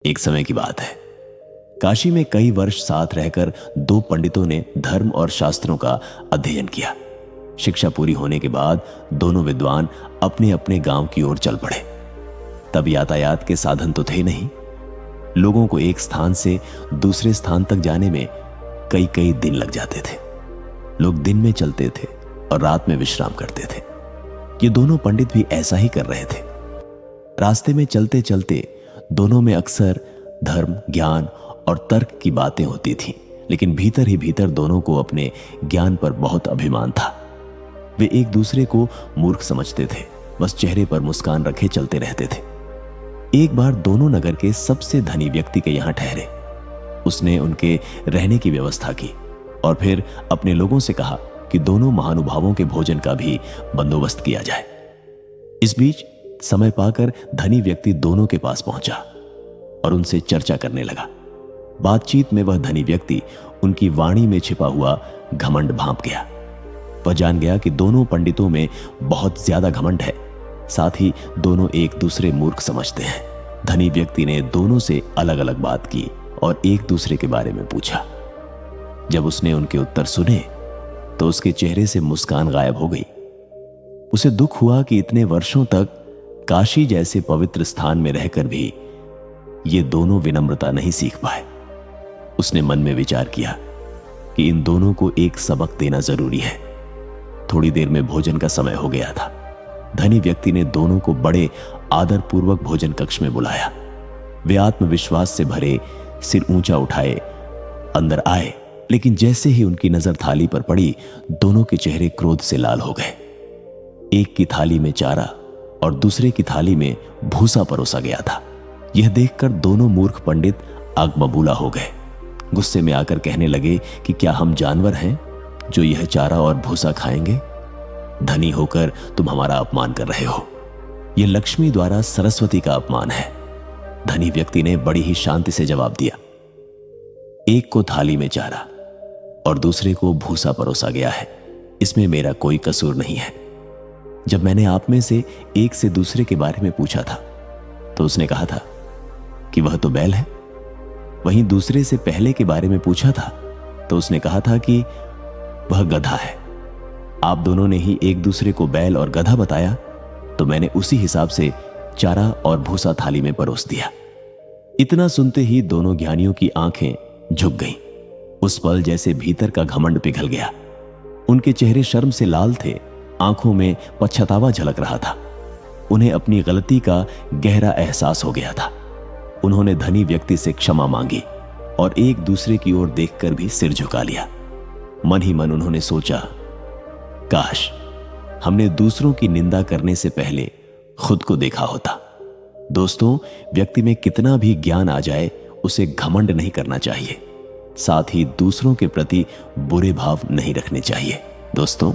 एक समय की बात है, काशी में कई वर्ष साथ रहकर दो पंडितों ने धर्म और शास्त्रों का अध्ययन किया। शिक्षा पूरी होने के बाद दोनों विद्वान अपने अपने गांव की ओर चल पड़े। तब यातायात के साधन तो थे नहीं। लोगों को एक स्थान से दूसरे स्थान तक जाने में कई कई दिन लग जाते थे। लोग दिन में चलते थे और रात में विश्राम करते थे। ये दोनों पंडित भी ऐसा ही कर रहे थे। रास्ते में चलते चलते दोनों में अक्सर धर्म, ज्ञान और तर्क की बातें होती थीं, लेकिन भीतर ही भीतर दोनों को अपने ज्ञान पर बहुत अभिमान था। वे एक दूसरे को मूर्ख समझते थे, बस चेहरे पर मुस्कान रखे चलते रहते थे। एक बार दोनों नगर के सबसे धनी व्यक्ति के यहां ठहरे। उसने उनके रहने की व्यवस्था की और फिर अपने लोगों से कहा कि दोनों महानुभावों के भोजन का भी बंदोबस्त किया जाए। इस बीच समय पाकर धनी व्यक्ति दोनों के पास पहुंचा और उनसे चर्चा करने लगा। बातचीत में वह धनी व्यक्ति उनकी वाणी में छिपा हुआ घमंड भांप गया। वह जान गया कि दोनों पंडितों में बहुत ज्यादा घमंड है, साथ ही दोनों एक दूसरे मूर्ख समझते हैं। धनी व्यक्ति ने दोनों से अलग अलग बात की और एक दूसरे के बारे में पूछा। जब उसने उनके उत्तर सुने तो उसके चेहरे से मुस्कान गायब हो गई। उसे दुख हुआ कि इतने वर्षों तक काशी जैसे पवित्र स्थान में रहकर भी ये दोनों विनम्रता नहीं सीख पाए। उसने मन में विचार किया कि इन दोनों को एक सबक देना जरूरी है। थोड़ी देर में भोजन का समय हो गया था। धनी व्यक्ति ने दोनों को बड़े आदरपूर्वक भोजन कक्ष में बुलाया। वे आत्मविश्वास से भरे, सिर ऊंचा उठाए अंदर आए, लेकिन जैसे ही उनकी नजर थाली पर पड़ी, दोनों के चेहरे क्रोध से लाल हो गए। एक की थाली में चारा और दूसरे की थाली में भूसा परोसा गया था। यह देखकर दोनों मूर्ख पंडित आग बबूला हो गए। गुस्से में आकर कहने लगे कि क्या हम जानवर हैं जो यह चारा और भूसा खाएंगे? धनी होकर तुम हमारा अपमान कर रहे हो। यह लक्ष्मी द्वारा सरस्वती का अपमान है। धनी व्यक्ति ने बड़ी ही शांति से जवाब दिया, एक को थाली में चारा और दूसरे को भूसा परोसा गया है, इसमें मेरा कोई कसूर नहीं है। जब मैंने आप में से एक से दूसरे के बारे में पूछा था तो उसने कहा था कि वह तो बैल है। वहीं दूसरे से पहले के बारे में पूछा था तो उसने कहा था कि वह गधा है। आप दोनों ने ही एक दूसरे को बैल और गधा बताया तो मैंने उसी हिसाब से चारा और भूसा थाली में परोस दिया। इतना सुनते ही दोनों ज्ञानियों की आंखें झुक गईं। उस पल जैसे भीतर का घमंड पिघल गया। उनके चेहरे शर्म से लाल थे, आंखों में पछतावा झलक रहा था। उन्हें अपनी गलती का गहरा एहसास हो गया था। उन्होंने धनी व्यक्ति से क्षमा मांगी और एक दूसरे की ओर देखकर भी सिर झुका लिया। मन ही मन उन्होंने सोचा, काश हमने दूसरों की निंदा करने से पहले खुद को देखा होता। दोस्तों, व्यक्ति में कितना भी ज्ञान आ जाए, उसे घमंड नहीं करना चाहिए। साथ ही दूसरों के प्रति बुरे भाव नहीं रखने चाहिए। दोस्तों,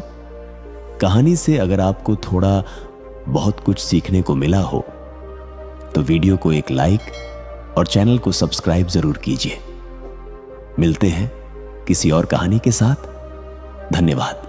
कहानी से अगर आपको थोड़ा बहुत कुछ सीखने को मिला हो तो वीडियो को एक लाइक और चैनल को सब्सक्राइब जरूर कीजिए। मिलते हैं किसी और कहानी के साथ। धन्यवाद।